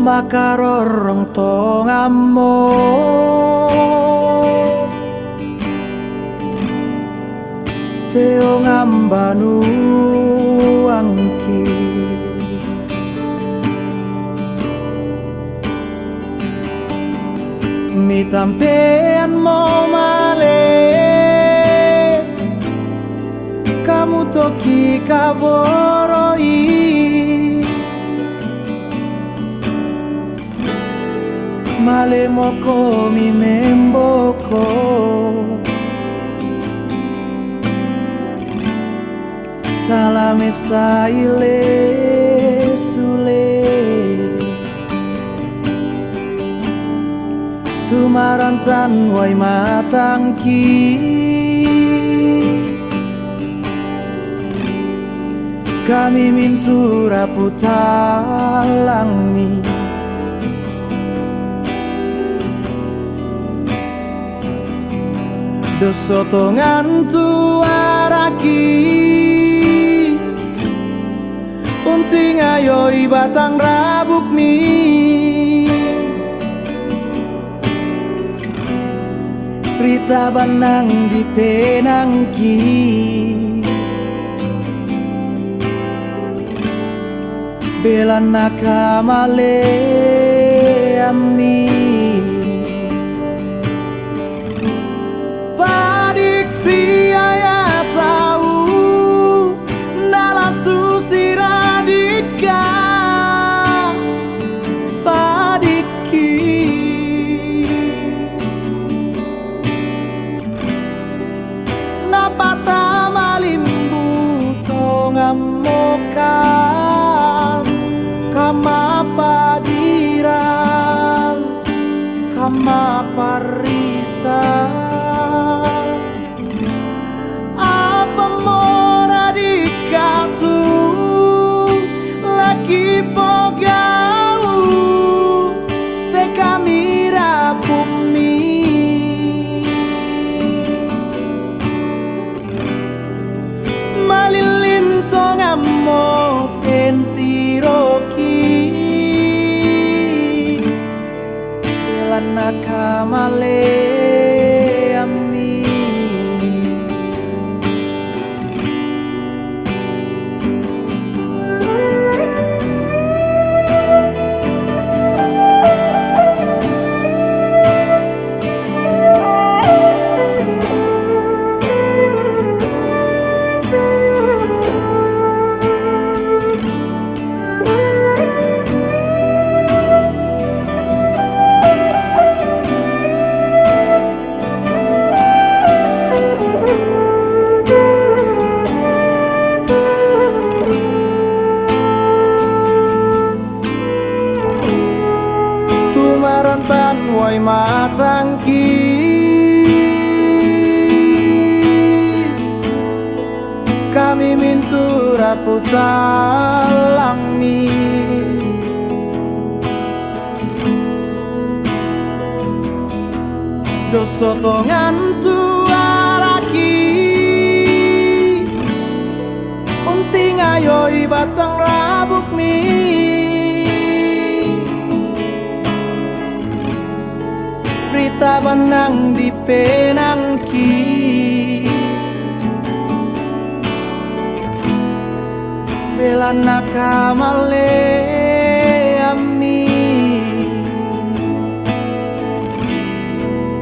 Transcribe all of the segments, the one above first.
makarorong tongamo teo ngambanu angki mitampean mo male kamu toki kaboroi male moko mi memboko talame saile sule tumarantan wai matangki kami mintura putalangmi dosotongan tuaraki unting ayoi batang rabuk mi Rita banang di penangki bela nakamale amni padiksi ayah tahu nala susi radika padiki napata malimbu tongamokan kama padiran kama parisa apa mora dikatu lagi pogau te kamira bumi malilin tongamo pentiroki belana kamale amni marantan wai matangki kami mintura putalangmi dosotongan tuaraki unting ayoi batang rabuk mi Rita banang di penangki bela nakamale amni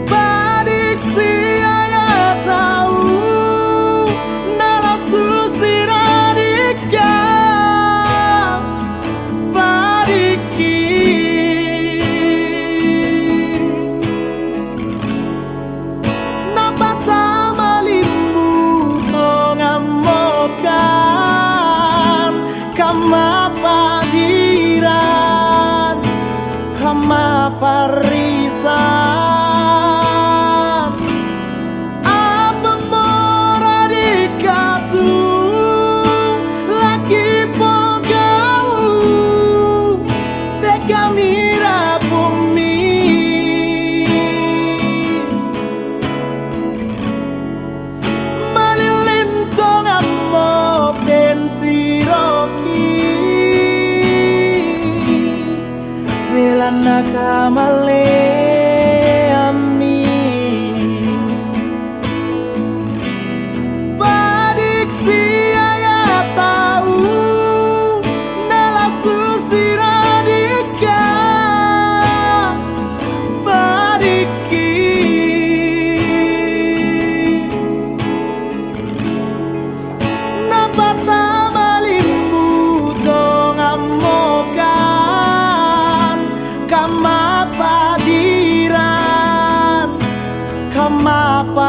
padiksi ayah tahu nala susi radika padiki kama padiran kama parisan apa mora dikatu lagi pogau te kamira bumi malilin tongamo pentiroki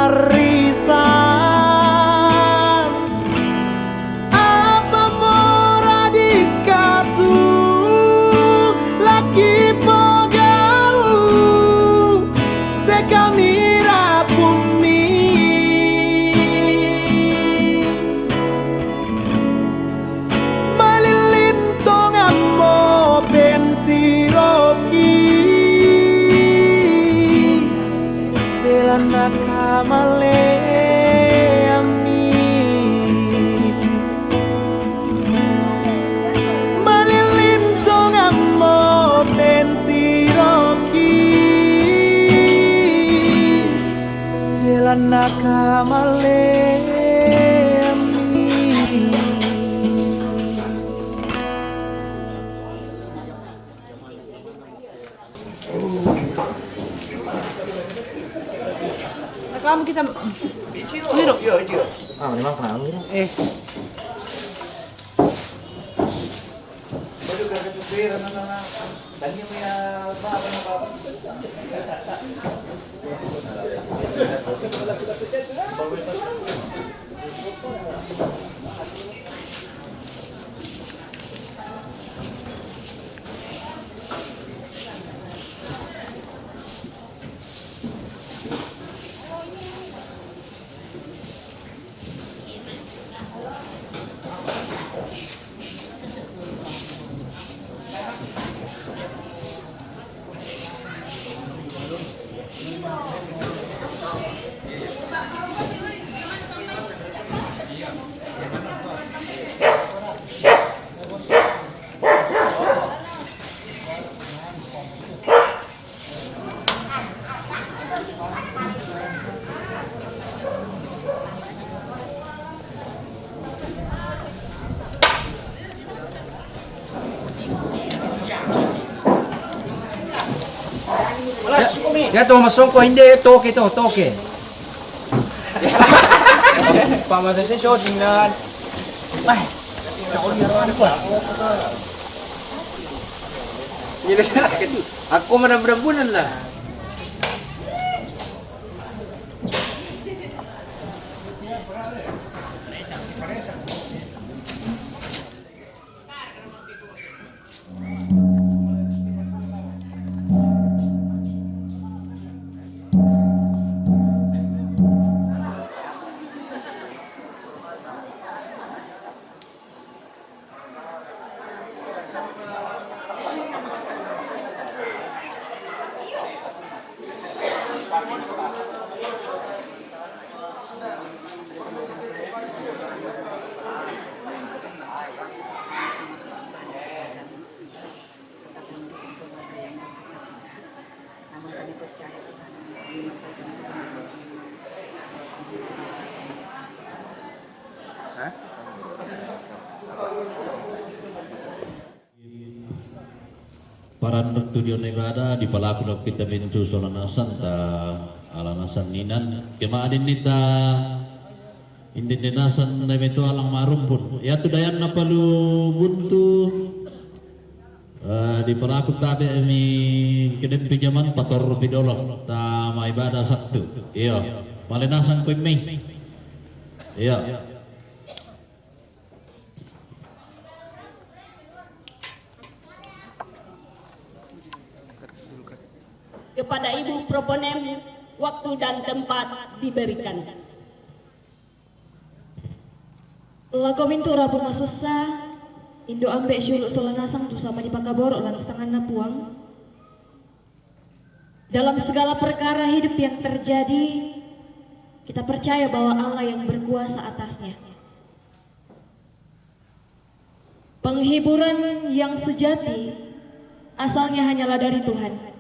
warisan. Apa mora dikatu laki pogau te kamira bumi. Malilintong amo bentiroki belana kamale ami. Malilintong amo bentiroki belana kamale ami. Kamu kita liru. Ah, memang kenal gitu. Ya to masongko hindi toke to toke. Pamasa sa shooting na. Ay. Ako ni ano pa. Ini siya gitu. Aku menambah-nambunan lah. Paran tujuan ibadah di palaku kita mintu solanasan ta alanasan ninan kemarin nita indinasan na itu alang marumpun ya tu dayan na palu buntu di palaku tabi mi kedem pinjaman 4 $4 ta ma ibadah satu iya malinasan ko mi iya. Kepada Ibu Proponem, waktu dan tempat diberikan. Lakomintu Rabu Masusa, Indo ambek syuluk solanasang tu sama di Pakaborok lansangan napuang. Dalam segala perkara hidup yang terjadi, kita percaya bahwa Allah yang berkuasa atasnya. Penghiburan yang sejati asalnya hanyalah dari Tuhan.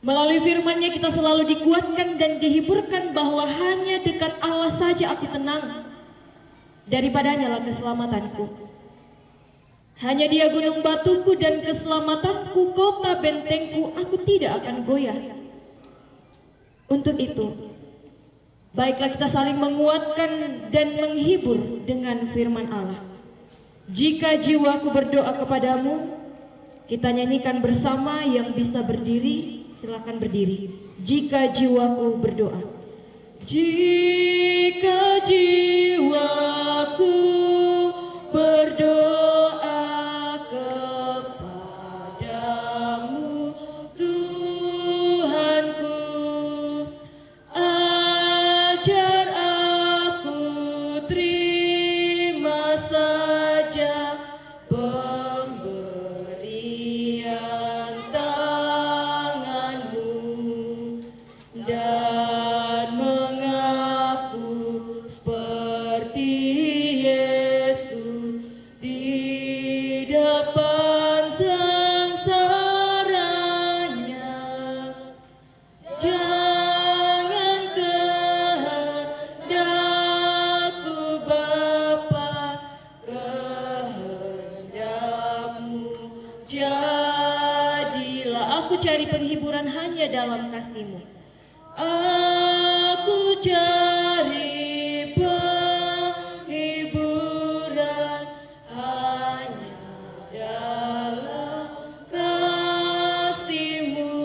Melalui firman-Nya kita selalu dikuatkan dan dihiburkan bahwa hanya dekat Allah saja aku tenang. Daripadanya lah keselamatanku. Hanya Dia gunung batuku dan keselamatanku, kota bentengku, aku tidak akan goyah. Untuk itu, baiklah kita saling menguatkan dan menghibur dengan firman Allah. Jika jiwaku berdoa kepadamu, kita nyanyikan bersama. Yang bisa berdiri silakan berdiri. jika jiwaku berdoa. Jika jiwaku berdoa kepadamu Tuhanku, ajar aku terima saja pemberian tanganmu dan mengaku seperti Yesus di depan sengsaranya. Jangan kehendakku Bapa, kehendakmu jadilah. Aku cari penghiburan hanya dalam kasih-Mu. Aku cari penghiburan hanya dalam kasih-Mu.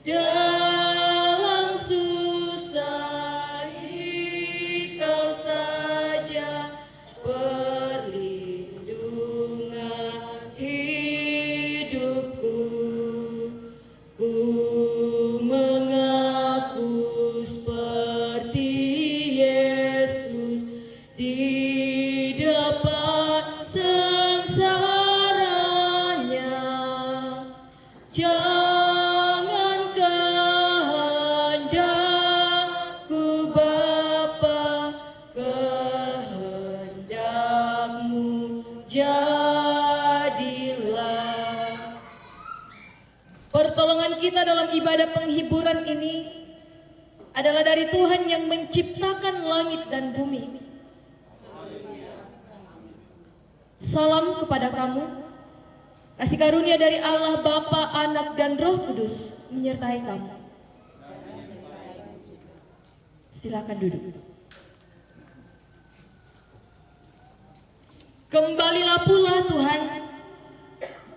Dalam susah Engkau saja perlindungan hidupku. Ku mengaku seperti Yesus di depan sengsaranya. Jangan kehendakku Bapa, kehendak-Mu jadilah. Pertolongan kita dalam ibadah penghiburan ini adalah dari Tuhan yang menciptakan langit dan bumi. Salam kepada kamu. Kasih karunia dari Allah Bapa, Anak, dan Roh Kudus menyertai kamu. Silakan duduk. Kembalilah pula Tuhan,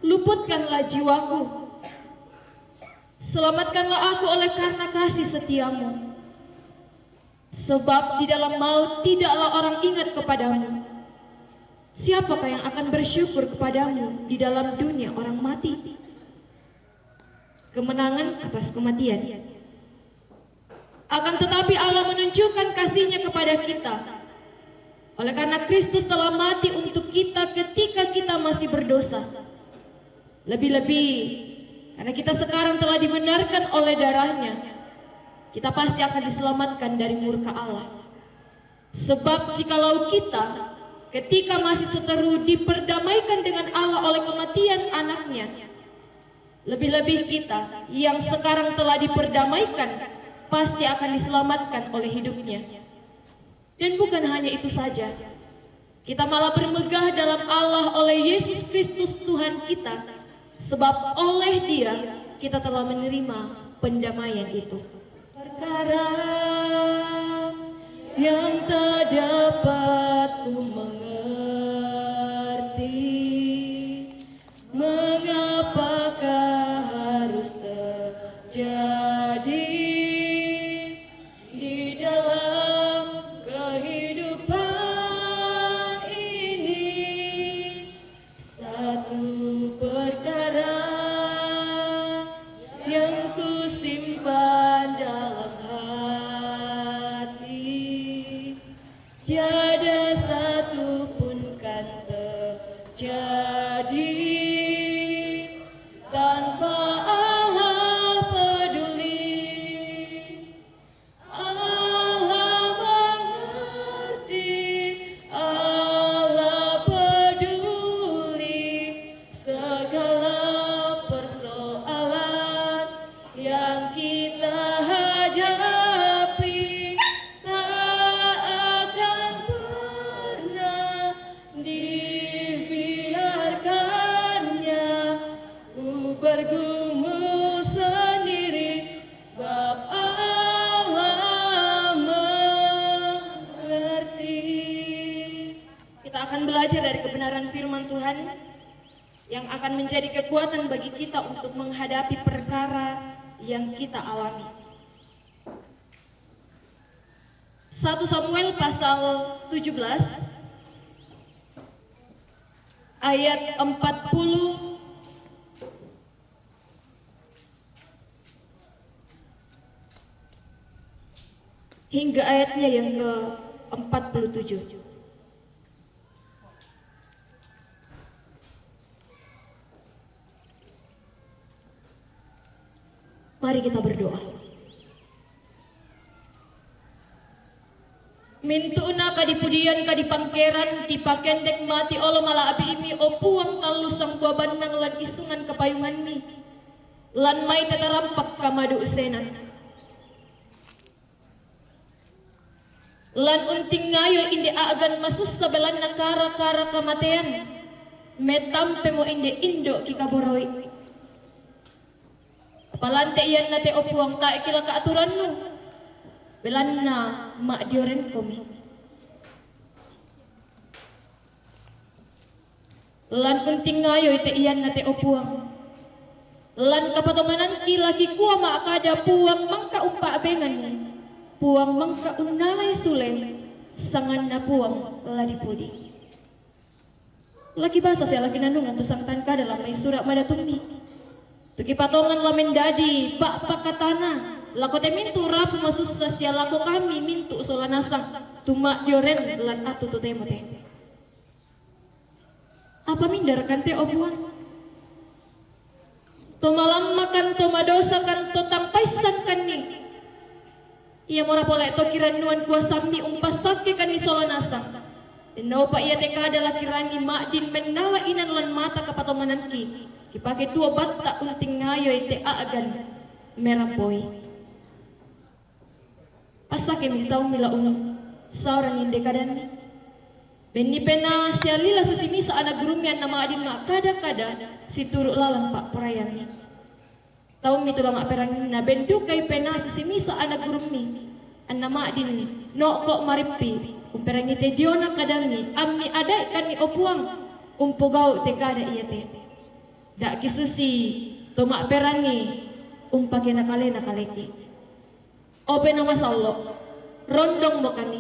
luputkanlah jiwaku. Selamatkanlah aku oleh karena kasih setia-Mu. Sebab di dalam maut tidaklah orang ingat kepadamu. Siapakah yang akan bersyukur kepadamu di dalam dunia orang mati? Kemenangan atas kematian. Akan tetapi Allah menunjukkan kasih-Nya kepada kita. Oleh karena Kristus telah mati untuk kita ketika kita masih berdosa. Lebih-lebih karena kita sekarang telah dibenarkan oleh darah-Nya, kita pasti akan diselamatkan dari murka Allah. Sebab jikalau kita ketika masih seteru diperdamaikan dengan Allah oleh kematian anaknya, lebih-lebih kita yang sekarang telah diperdamaikan pasti akan diselamatkan oleh hidupnya. Dan bukan hanya itu saja, kita malah bermegah dalam Allah oleh Yesus Kristus Tuhan kita, sebab oleh Dia kita telah menerima pendamaian itu. Perkara yang tak dapat ku mengerti, mengapakah harus terjadi di dalam kehidupan ini. Satu perkara yang ku simpan dalam hati, tiada satu pun kan terjadi tanpa Allah peduli. Allah mengerti, Allah peduli segala persoalan yang kita hadapi. Tak akan pernah dibiarkannya ku bergumul sendiri, sebab Allah mengerti. Kita akan belajar dari kebenaran firman Tuhan yang akan menjadi kekuatan bagi kita untuk menghadapi perkara yang kita alami. 1 Samuel pasal 17 ayat 40 hingga ayatnya yang ke-47. Mari kita berdoa. Mintuna kadipudian kadipangkeran dipakendek mati olo mala abi imi opuang talu sang buaban nang lan isungan kapayungan mi lan may tatarampak kamadu usenan lan unting ngayo indi aagan masus sabelan na kara-kara kamatean metampe mo indi indo kikaboroi palante iyan nate opuang tae kila kaaturan no belan na mak dioren komi lan penting ngayo ite iyan nate opuang lan kapatomanan kilaki kuwa maakada puang mangka umpa abengan ni puang mangka unalay sule sangan na puang ladipudi laki basa siya laki nanungan tu sangtan ka dalam may surat madatumi tuki patongan lamin dadi pak pakatana lako te mintu rapu masus sasya lako kami mintu solanasang tumak dioren lan atu tu temote apa mindarakan te obuan to malam makan to madosa kan to tampaisan kan ni iya mora pola to kiranuan kuasami umpasake kan ni solanasang no pa iya teka adalah kirani makdin menala inan lan mata kapatomanan ki kipake tua batta unting ngayo ite aagan merapoi asake mintaw mila seorang inde kadani benni pena sialila susimi sa anak gurumian nama adin mak kada-kada si turuk lalang pak perayani tahu mi tulang perang na bendu kay pena susimi sa anak gurumi an nama adin ni no kok maripi umperangi te diona kadani amni ada kan ni opuang umpugau te kada iya te dak kisusi tomak perangi umpake nakale nakaleki ope nama sallo rondong mo kani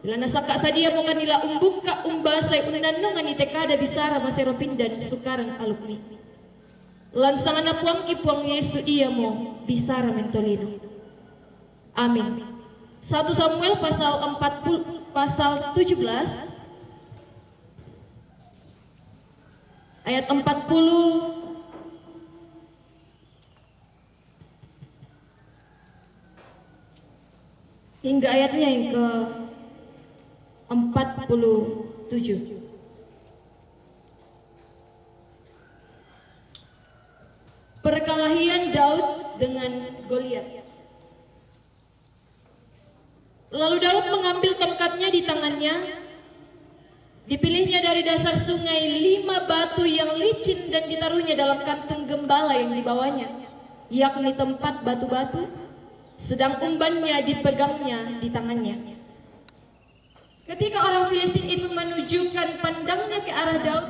bila nasaka sadia mo kanila umbuka umbasay unanno ngani tekada bisara maseropin dan sukaran alukni lansangan apuang kipuang Yesu iya mo bisara mentolino amin. 1 Samuel pasal 17 ayat 40 hingga ayatnya yang ke-47. Perkelahian Daud dengan Goliat. Lalu Daud mengambil tongkatnya di tangannya, dipilihnya dari dasar sungai 5 batu yang licin dan ditaruhnya dalam kantung gembala yang dibawanya, yakni tempat batu-batu, sedang umbannya dipegangnya di tangannya. Ketika orang Filistin itu menunjukkan pandangnya ke arah Daud,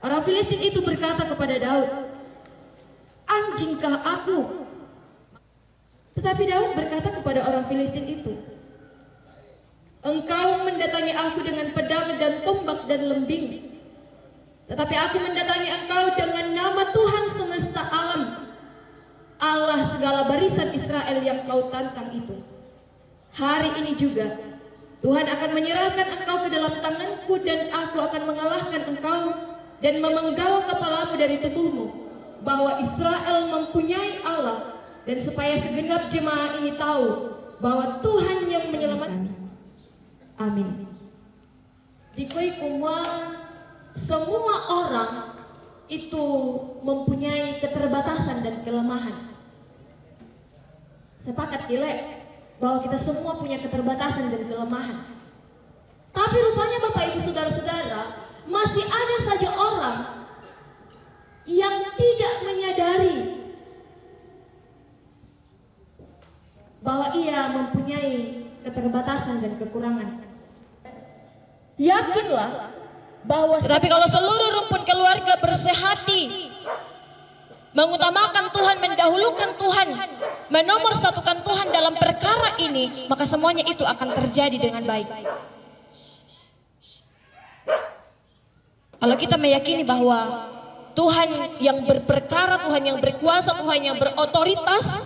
orang Filistin itu berkata kepada Daud, "Anjingkah aku?" Tetapi Daud berkata kepada orang Filistin itu, "Engkau mendatangi aku dengan pedang dan tombak dan lembing, tetapi aku mendatangi engkau dengan nama Tuhan semesta alam, Allah segala barisan Israel yang kau tantang itu. Hari ini juga Tuhan akan menyerahkan engkau ke dalam tanganku, dan aku akan mengalahkan engkau dan memenggal kepalamu dari tubuhmu, bahwa Israel mempunyai Allah, dan supaya segenap jemaah ini tahu bahwa Tuhan yang menyelamatkan." Amin. Dikoi kumwa, semua orang itu mempunyai keterbatasan dan kelemahan. Sepakat gile bahwa kita semua punya keterbatasan dan kelemahan. Tapi rupanya Bapak Ibu Saudara-saudara, masih ada saja orang yang tidak menyadari bahwa ia mempunyai keterbatasan dan kekurangan. Yakinlah bahwa tetapi kalau seluruh rumpun keluarga bersehati, mengutamakan Tuhan, mendahulukan Tuhan, menomorsatukan Tuhan dalam perkara ini, maka semuanya itu akan terjadi dengan baik. Kalau kita meyakini bahwa Tuhan yang berperkara, Tuhan yang berkuasa, Tuhan yang berotoritas,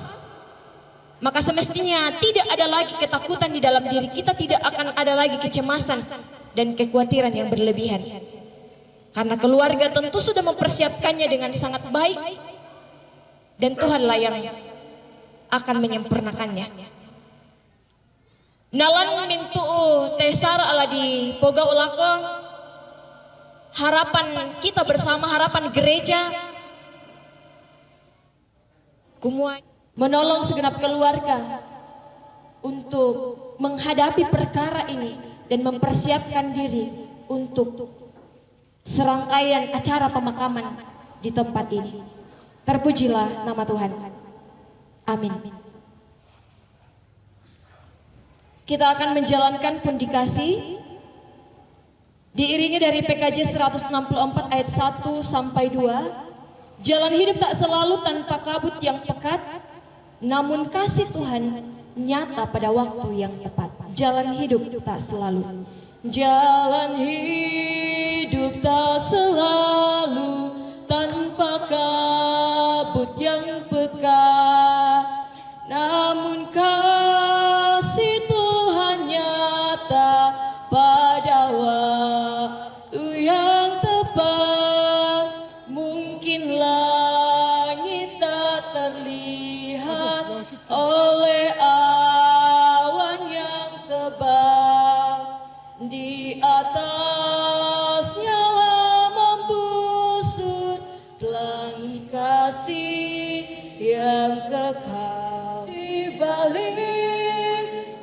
maka semestinya tidak ada lagi ketakutan di dalam diri kita, tidak akan ada lagi kecemasan dan kekhawatiran yang berlebihan. Karena keluarga tentu sudah mempersiapkannya dengan sangat baik, dan Tuhanlah yang akan menyempurnakannya. Nalang mintu tesar ala di poga ulakong, harapan kita bersama, harapan gereja, kumua menolong segenap keluarga untuk menghadapi perkara ini dan mempersiapkan diri untuk serangkaian acara pemakaman di tempat ini. Terpujilah nama Tuhan. Amin. Kita akan menjalankan pundikasi diiringi dari PKJ 164 ayat 1 sampai 2. Jalan hidup tak selalu tanpa kabut yang pekat, namun kasih Tuhan nyata pada waktu yang tepat. Jalan hidup tak selalu. Jalan hidup tak selalu tanpa kabut yang pekat, namun kasih Tuhan nyata pada waktu yang tepat. Mungkin langit tak terlihat oleh awan yang tebal, di atasnya membusur pelangi kasih yang kekal. Di balik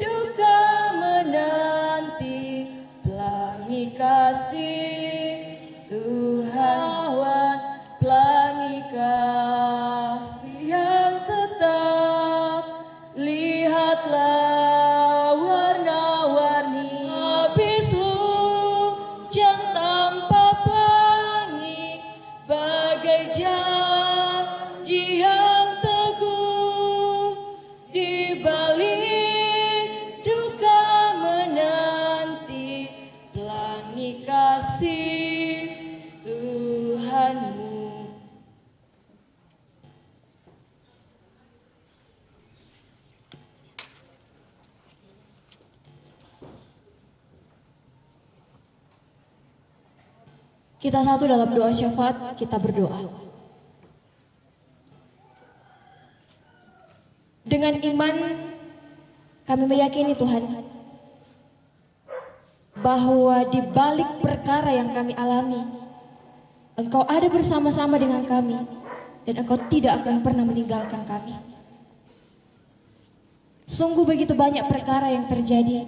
duka menanti pelangi kasih Tuhan, pelangi kasih yang tetap. Lihatlah warna-warni, habis hujan tanpa pelangi, bagai janji yang teguh. Di balik duka menanti pelangi kasih Tuhanmu. Kita satu dalam doa syafaat, kita berdoa. Dengan iman kami meyakini Tuhan bahwa di balik perkara yang kami alami, Engkau ada bersama-sama dengan kami dan Engkau tidak akan pernah meninggalkan kami. Sungguh begitu banyak perkara yang terjadi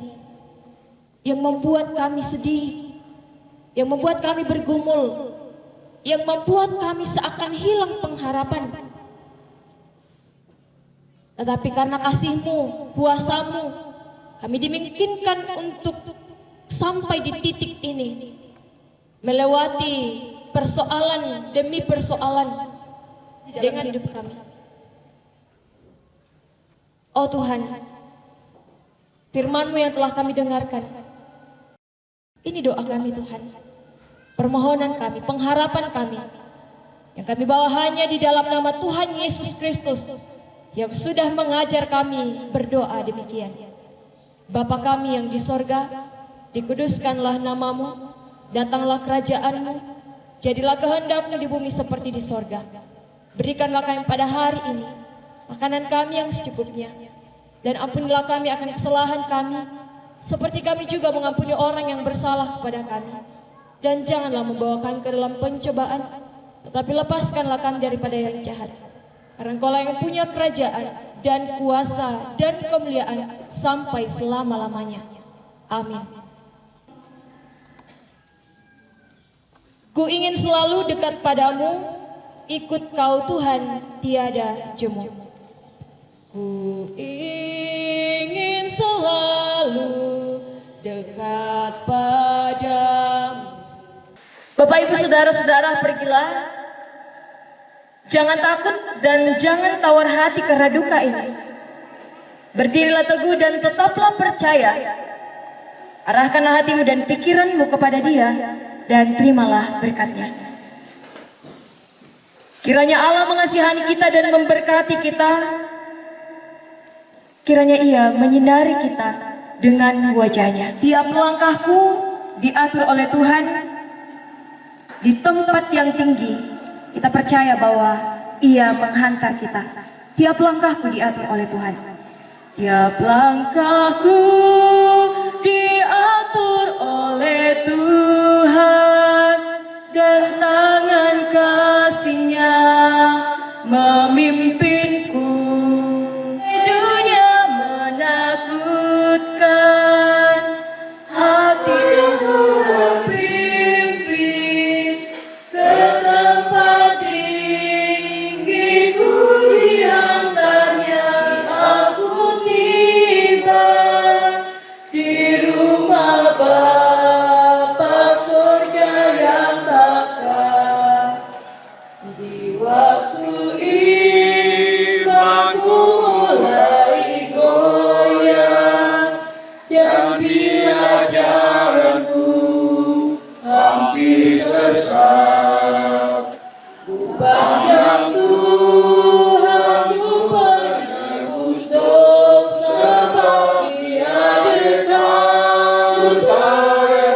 yang membuat kami sedih, yang membuat kami bergumul, yang membuat kami seakan hilang pengharapan. Tetapi karena kasih-Mu, kuasa-Mu, kami dimungkinkan untuk sampai di titik ini, melewati persoalan demi persoalan dengan hidup kami. Oh Tuhan, firman-Mu yang telah kami dengarkan, ini doa kami Tuhan, permohonan kami, pengharapan kami, yang kami bawa hanya di dalam nama Tuhan Yesus Kristus, yang sudah mengajar kami berdoa demikian. Bapa kami yang di sorga, dikuduskanlah nama-Mu, datanglah kerajaan-Mu, jadilah kehendak-Mu di bumi seperti di sorga. Berikanlah kami pada hari ini makanan kami yang secukupnya, dan ampunilah kami akan kesalahan kami, seperti kami juga mengampuni orang yang bersalah kepada kami. Dan janganlah membawa kami ke dalam pencobaan, tetapi lepaskanlah kami daripada yang jahat. Karena Engkaulah yang punya kerajaan dan kuasa dan kemuliaan sampai selama-lamanya. Amin. Ku ingin selalu dekat padamu, ikut Kau Tuhan tiada jemu. Ku ingin selalu dekat padamu. Bapak Ibu Saudara-saudara, pergilah Jangan takut dan jangan tawar hati karena duka ini. Berdirilah teguh dan tetaplah percaya. Arahkanlah hatimu dan pikiranmu kepada Dia dan terimalah berkat-Nya. Kiranya Allah mengasihani kita dan memberkati kita. Kiranya Ia menyinari kita dengan wajah-Nya. Tiap langkahku diatur oleh Tuhan di tempat yang tinggi. Kita percaya bahwa Ia menghantar kita. Tiap langkahku diatur oleh Tuhan. Tiap langkahku diatur oleh Tuhan, dan tangan kasih-Nya memimpinku. Dunia menakutkan, hatiku pimpin ke tempat tinggi, ku diantarnya. Aku tiba di rumah Bapa surga yang takkan. Di waktu imanku mulai goyang, dan bila jalanku hampir sesat, ku pandang Tuhan, ku penebus dosa, Dia dekat.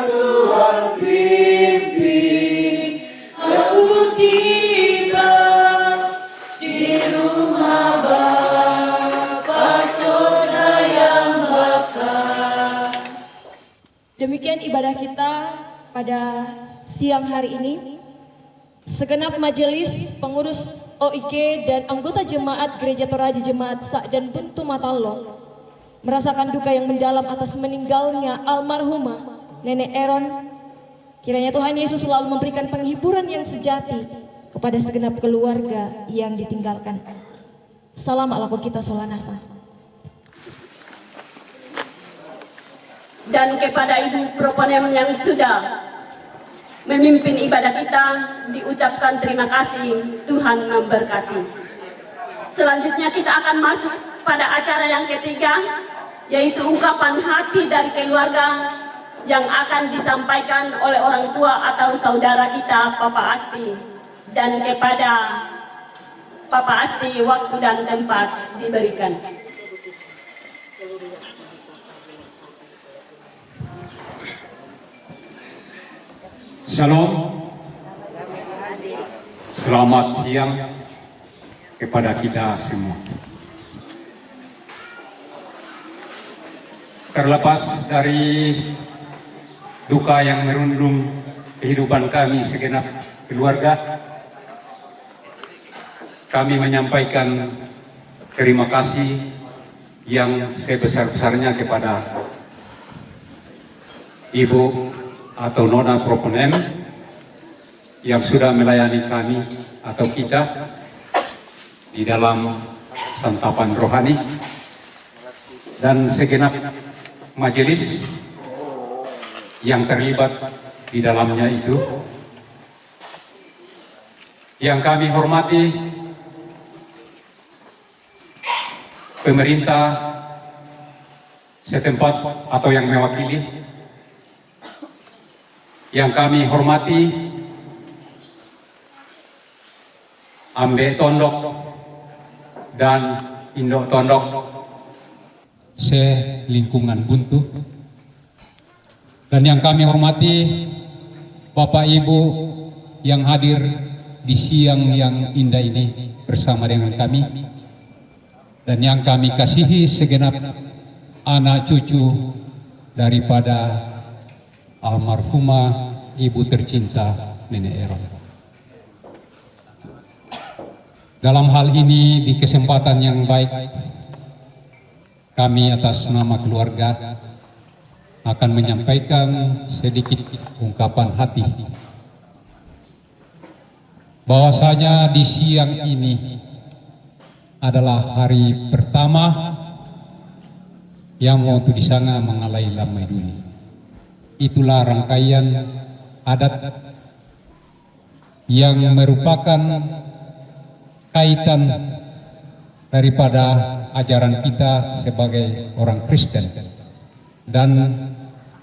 Tuhan pimpin, aku tiba di rumah Bapa surga yang bakal. Demikian ibadah kita pada siang hari ini. Segenap majelis, pengurus OIG dan anggota jemaat Gereja Toraja Jemaat Sak dan Buntu Matalo merasakan duka yang mendalam atas meninggalnya almarhumah Nenek Eron. Kiranya Tuhan Yesus selalu memberikan penghiburan yang sejati kepada segenap keluarga yang ditinggalkan. Salam ala kita solanasa. Dan kepada Ibu Proponem yang sudah memimpin ibadah kita, diucapkan terima kasih, Tuhan memberkati. Selanjutnya kita akan masuk pada acara yang ketiga, yaitu ungkapan hati dari keluarga yang akan disampaikan oleh orang tua atau saudara kita, Papa Asti. Dan kepada Papa Asti, waktu dan tempat diberikan. Shalom, selamat siang kepada kita semua. Terlepas dari duka yang merundung kehidupan kami segenap keluarga, kami menyampaikan terima kasih yang sebesar-besarnya kepada Ibu atau Nona Proponem yang sudah melayani kami atau kita di dalam santapan rohani, dan segenap majelis yang terlibat di dalamnya itu. Yang kami hormati pemerintah setempat atau yang mewakili, yang kami hormati Ambe Tondok dan Indok Tondok se-lingkungan Buntu, dan yang kami hormati Bapak Ibu yang hadir di siang yang indah ini bersama dengan kami, dan yang kami kasihi segenap anak cucu daripada almarhumah Ibu tercinta Nenek Eron. Dalam hal ini, di kesempatan yang baik, kami atas nama keluarga akan menyampaikan sedikit ungkapan hati. Bahwasanya di siang ini adalah hari pertama yang waktu di sana mengalai lamai duni. Itulah rangkaian adat yang merupakan kaitan daripada ajaran kita sebagai orang Kristen, dan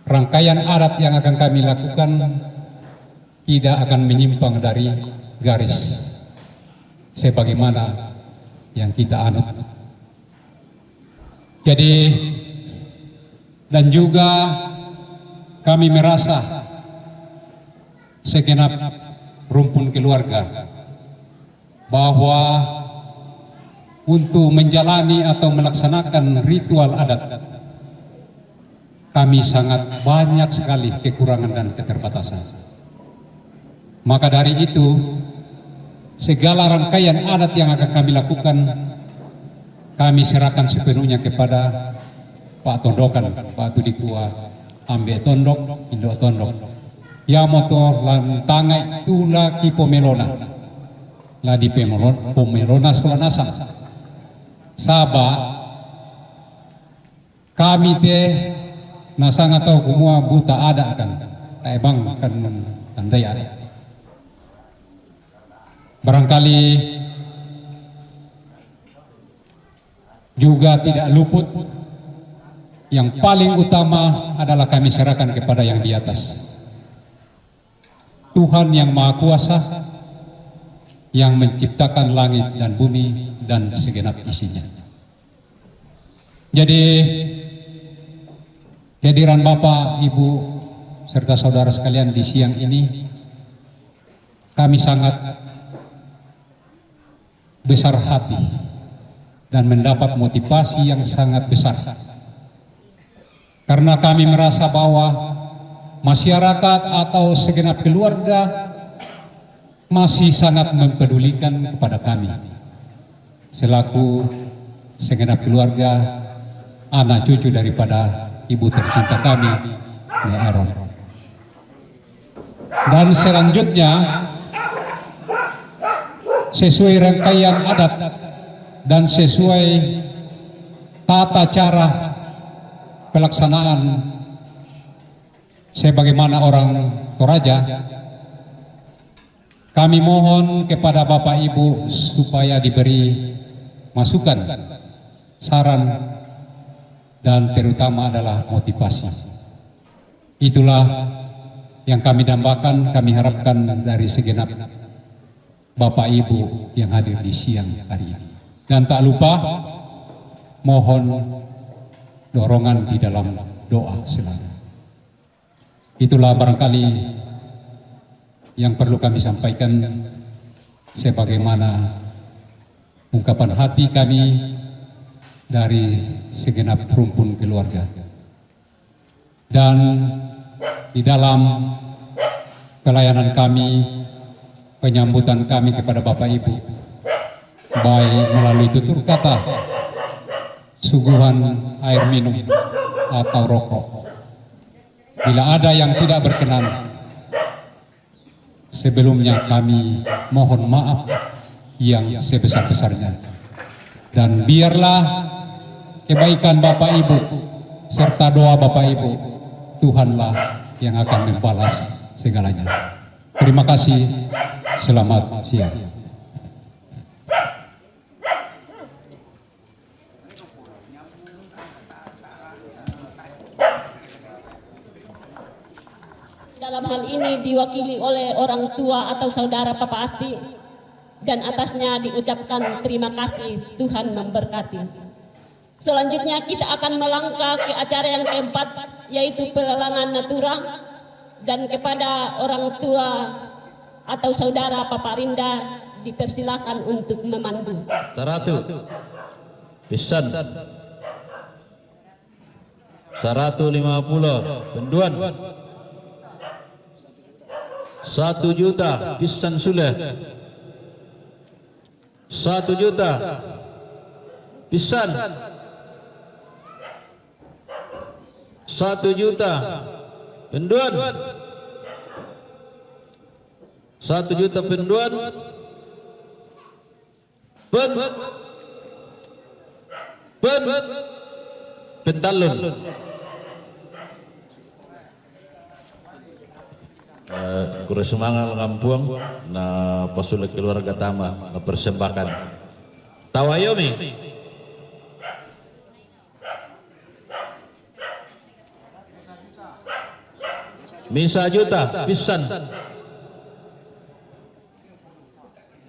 rangkaian adat yang akan kami lakukan tidak akan menyimpang dari garis sebagaimana yang kita anut. Jadi, dan juga kami merasa segenap rumpun keluarga bahwa untuk menjalani atau melaksanakan ritual adat kami sangat banyak sekali kekurangan dan keterbatasan. Maka dari itu, segala rangkaian adat yang akan kami lakukan kami serahkan sepenuhnya kepada Pak Tondokan, Pak Tudikua, Ambe Tondok, Indo Tondok. Yamoto lan tangai tula ki pomelona. La di pomelona solanasang. Saba kami teh nasang atau kumua buta ada kan. Taibang kan tandai ada. Barangkali juga tidak luput, yang paling utama adalah kami serahkan kepada yang di atas, Tuhan yang Maha Kuasa, yang menciptakan langit dan bumi dan segenap isinya. Jadi kehadiran Bapak, Ibu, serta saudara sekalian di siang ini, kami sangat besar hati dan mendapat motivasi yang sangat besar. Karena kami merasa bahwa masyarakat atau segenap keluarga masih sangat mempedulikan kepada kami selaku segenap keluarga, anak cucu daripada ibu tercinta kami, Nyai Eron. Dan selanjutnya, sesuai rangkaian adat dan sesuai tata cara pelaksanaan sebagaimana orang Toraja, kami mohon kepada Bapak Ibu supaya diberi masukan, saran, dan terutama adalah motivasi. Itulah yang kami dambakan, kami harapkan dari segenap Bapak Ibu yang hadir di siang hari ini. Dan tak lupa mohon dorongan di dalam doa selalu. Itulah barangkali yang perlu kami sampaikan sebagaimana ungkapan hati kami dari segenap rumpun keluarga. Dan di dalam pelayanan kami, penyambutan kami kepada Bapak Ibu, baik melalui tutur kata, suguhan air minum atau rokok. Bila ada yang tidak berkenan, sebelumnya kami mohon maaf yang sebesar-besarnya. Dan biarlah kebaikan Bapak Ibu serta doa Bapak Ibu, Tuhanlah yang akan membalas segalanya. Terima kasih, selamat siang. Dalam hal ini diwakili oleh orang tua atau saudara Papa Asti, dan atasnya diucapkan terima kasih, Tuhan memberkati. Selanjutnya kita akan melangkah ke acara yang keempat, yaitu pelelangan natura, dan kepada orang tua atau saudara Papa Rinda dipersilakan untuk memandu. Saratu pisan 150 penduan 1 juta pisan sudah 1 juta pisan 1 juta penduan 1 juta penduan pentalun Kura semangat ngampuang na pasulit keluarga tama na persembahkan tawayomi Misa juta pisan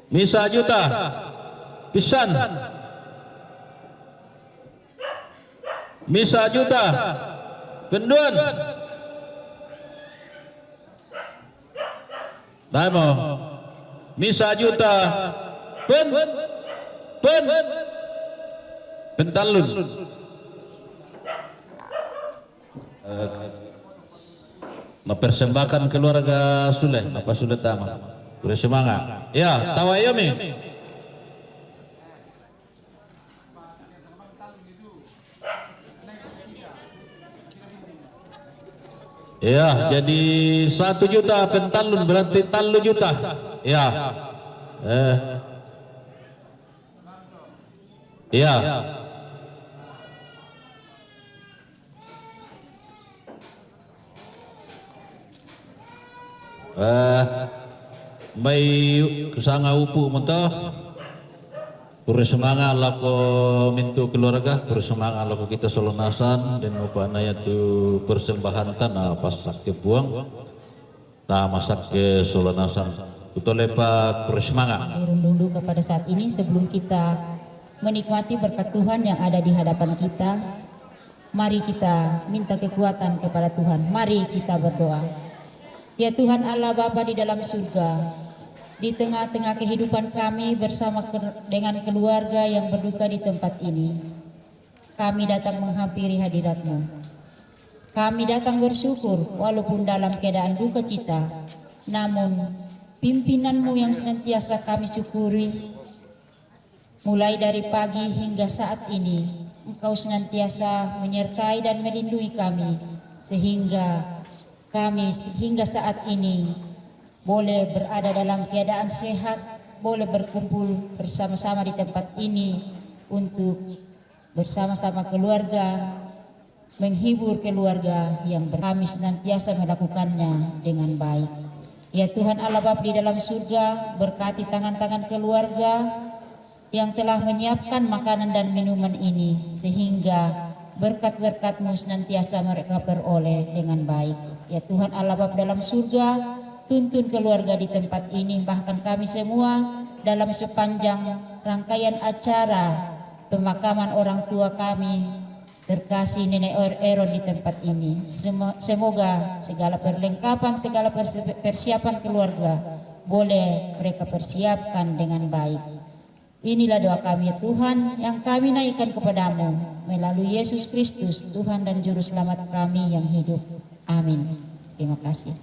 Misa juta pisan Misa juta penduan Damo Misa juta pentalun mempersembahkan keluarga Sule apa Sule Tama bersemangat ya tawayomi ya jadi 1 juta pentalun berarti 3 juta ya ya may kusanga upu mo to puro semangat lako mintu keluarga puro semangat lako kita solonasan dan upana yaitu persembahan tanah pasak ke buang ta masak ke solonasan kutolepa puro semangat dirundung kepada saat ini sebelum kita menikmati berkat Tuhan yang ada di hadapan kita, mari kita minta kekuatan kepada Tuhan, mari kita berdoa. Ya Tuhan Allah Bapa di dalam surga, di tengah-tengah kehidupan kami bersama dengan keluarga yang berduka di tempat ini, kami datang menghampiri hadirat-Mu. Kami datang bersyukur walaupun dalam keadaan duka cita, namun pimpinan-Mu yang senantiasa kami syukuri, mulai dari pagi hingga saat ini, Engkau senantiasa menyertai dan melindungi kami, sehingga kami hingga saat ini boleh berada dalam keadaan sehat, boleh berkumpul bersama-sama di tempat ini untuk bersama-sama keluarga, menghibur keluarga yang kami senantiasa melakukannya dengan baik. Ya Tuhan Allah Bapa di dalam surga, berkati tangan-tangan keluarga yang telah menyiapkan makanan dan minuman ini, sehingga berkat-berkat-Mu senantiasa mereka peroleh dengan baik. Ya Tuhan Allah Bapa dalam surga, tuntun keluarga di tempat ini, bahkan kami semua dalam sepanjang rangkaian acara pemakaman orang tua kami terkasih Nenek Eron di tempat ini. Semoga segala perlengkapan, segala persiapan keluarga boleh mereka persiapkan dengan baik. Inilah doa kami ya Tuhan yang kami naikkan kepadamu melalui Yesus Kristus Tuhan dan Juru Selamat kami yang hidup. Amin. Terima kasih.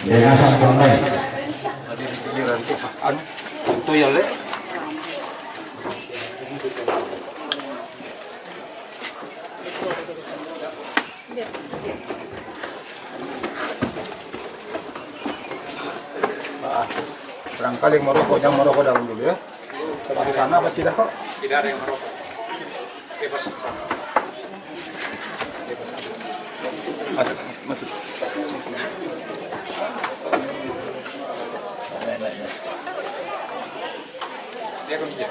Yayasan Bondai. Itu ya le. Barangkali yang merokok, jangan merokok dalam dulu ya. Di sana apa tidak kok? Tidak ada yang merokok. Bebas. Masuk. Dia kerja.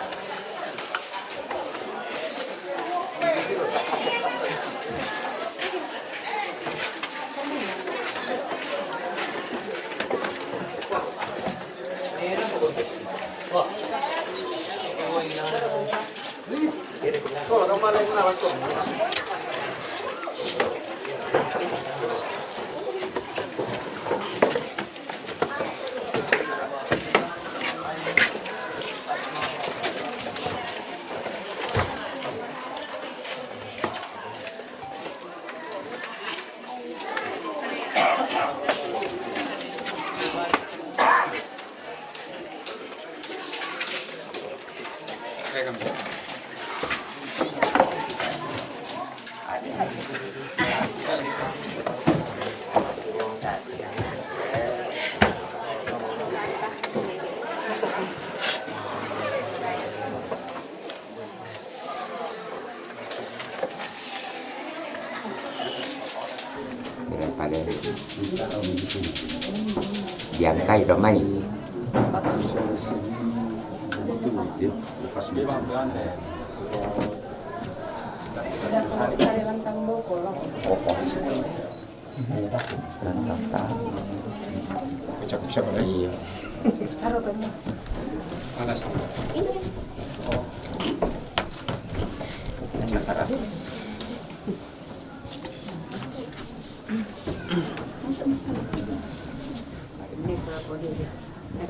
Pada jangkai ramai. Iya. Panas.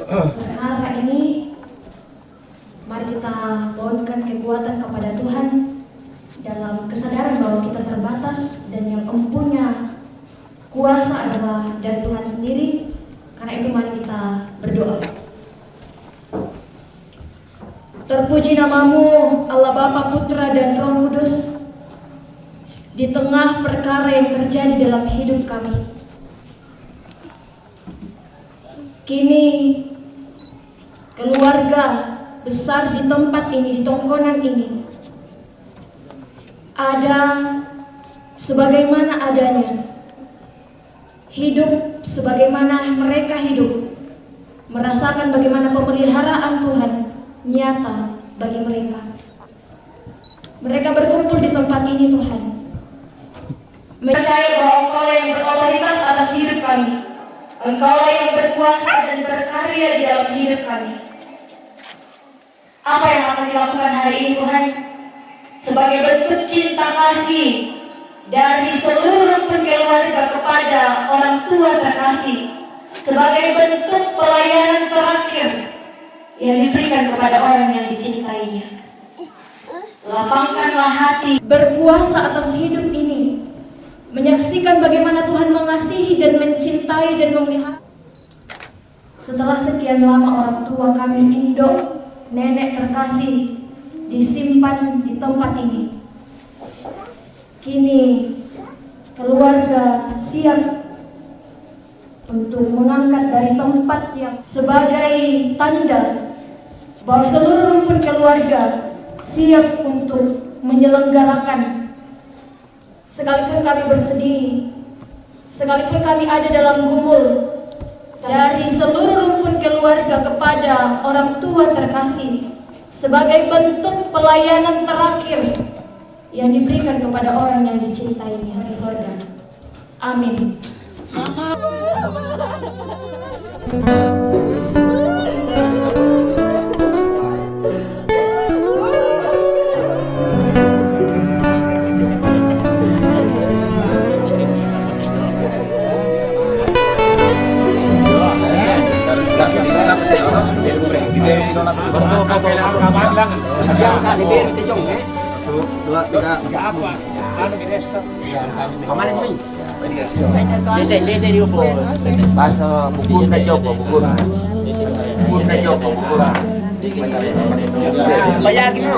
Perkara ini, mari kita mohonkan kekuatan kepada Tuhan dalam kesadaran bahwa kita terbatas dan yang mempunyai kuasa adalah dari Tuhan sendiri. Karena itu mari kita berdoa. Terpuji namamu Allah Bapa, Putra dan Roh Kudus. Di tengah perkara yang terjadi dalam hidup kami, kini keluarga besar di tempat ini, di tongkonan ini, ada sebagaimana adanya, hidup sebagaimana mereka hidup, merasakan bagaimana pemeliharaan Tuhan nyata bagi mereka. Mereka berkumpul di tempat ini Tuhan, percaya bahwa Engkau yang berotoritas atas hidup kami, Engkau yang berkuasa dan berkarya di dalam hidup kami. Apa yang akan dilakukan hari ini Tuhan? Sebagai bentuk cinta kasih dari seluruh keluarga kepada orang tua terkasih, sebagai bentuk pelayanan terakhir yang diberikan kepada orang yang dicintainya. Lapangkanlah hati berpuasa atas hidup ini, menyaksikan bagaimana Tuhan mengasihi dan mencintai dan memelihara. Setelah sekian lama orang tua kami, induk, nenek terkasih, disimpan di tempat ini, kini keluarga siap untuk mengangkat dari tempat yang sebagai tanda bahwa seluruh rumpun keluarga siap untuk menyelenggarakan. Sekalipun kami bersedih, sekalipun kami ada dalam gumul, dari seluruh rumpun keluarga kepada orang tua terkasih, sebagai bentuk pelayanan terakhir yang diberikan kepada orang yang dicintainya di sorga. Amin. Satu, dua, tiga. Kemana nih? Dede di upo. Pas bukur na Joko, bukur. Bukur na Joko, bukur. Bayagin mo.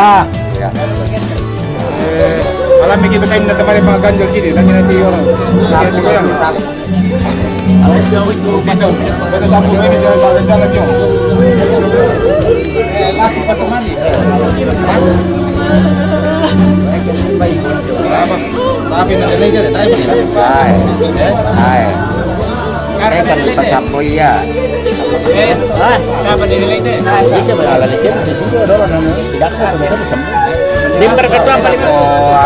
Ya. Alam kita kain na teman mga ganjol sini, lagi nanti orang. Sabi ko yan. Bisa, pero sabi ko ini jalan-jalan yun. Laki pa teman ni. Tapi nanti lagi deh, tayo ba? Ay. Kaya kan pasapoy ya. Dapat dinilai deh. Bisa berala di sini ada orang tidak kan bisa. Di mereka itu apa?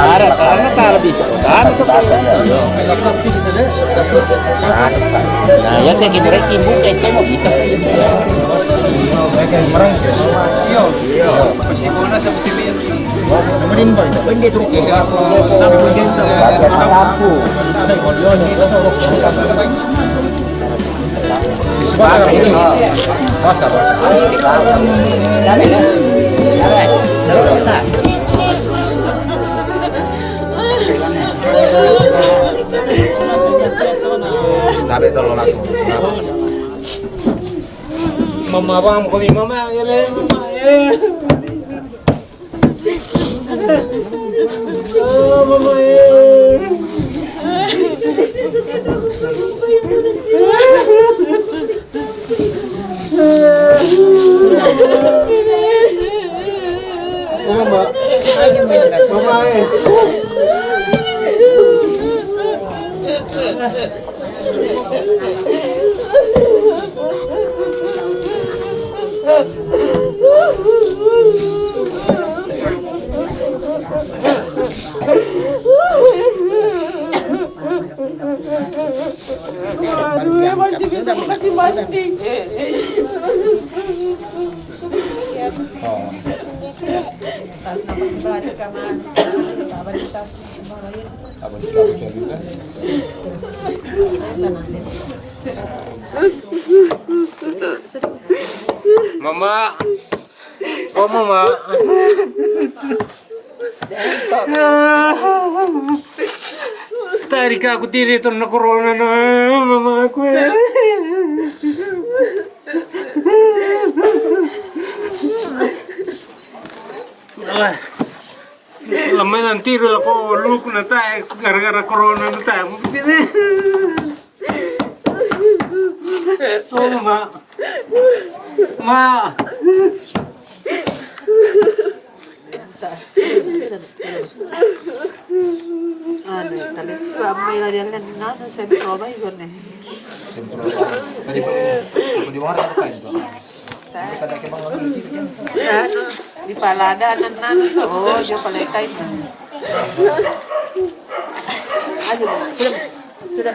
Ada karena kalau bisa. Kan nah, ya kayak gitu ibu kayak mau bisa kayak gitu. Kayak merang. Iya. Masih guna seperti ini. Kemudian boy, Bende tuh sampai kemudian sampai lampu. saya kolyon itu sorok. Puasa ini. Puasa. Tapi tolong aku. Mama bang, kami mama, ya le, mama ya. Oh, mama ya. Mama, mama ya. Aduh, ya masih bisa kasih banting. Tas nama berarti kaman. Kabar tas bawain. Abang sudah juga. Mama, oh mama. Tadi aku tidur itu nak corona na mama aku. Lama nanti dulu aku luk nanti gara-gara corona nanti aku begini. Oh mama, ma. Tadi ramai lah dia kan nana sentro ba igon eh. Tadi aku di mana apa itu? Tadi kita mau ngerti kan? Di palada nan oh dia paletai. Ayo sudah.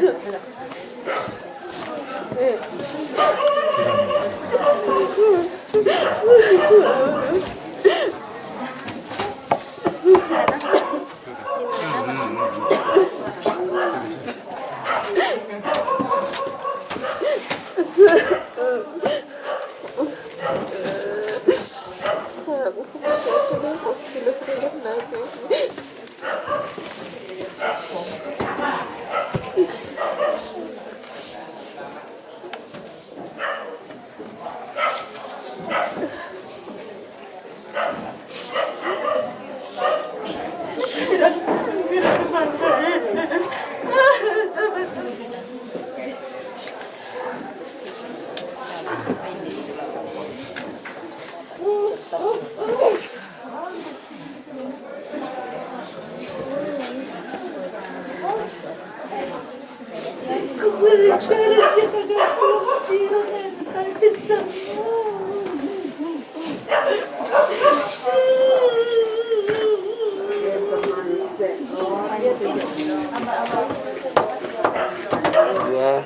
Dua,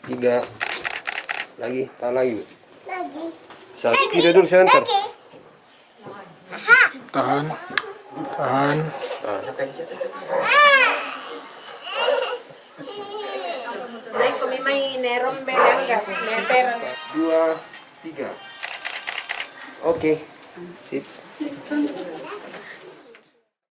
tiga, lagi, tahan lagi. Satu, tidak dulu sebentar. Tahan. Naik kami main nerom bedang enggak? Meter. Dua, tiga. Oke, sip.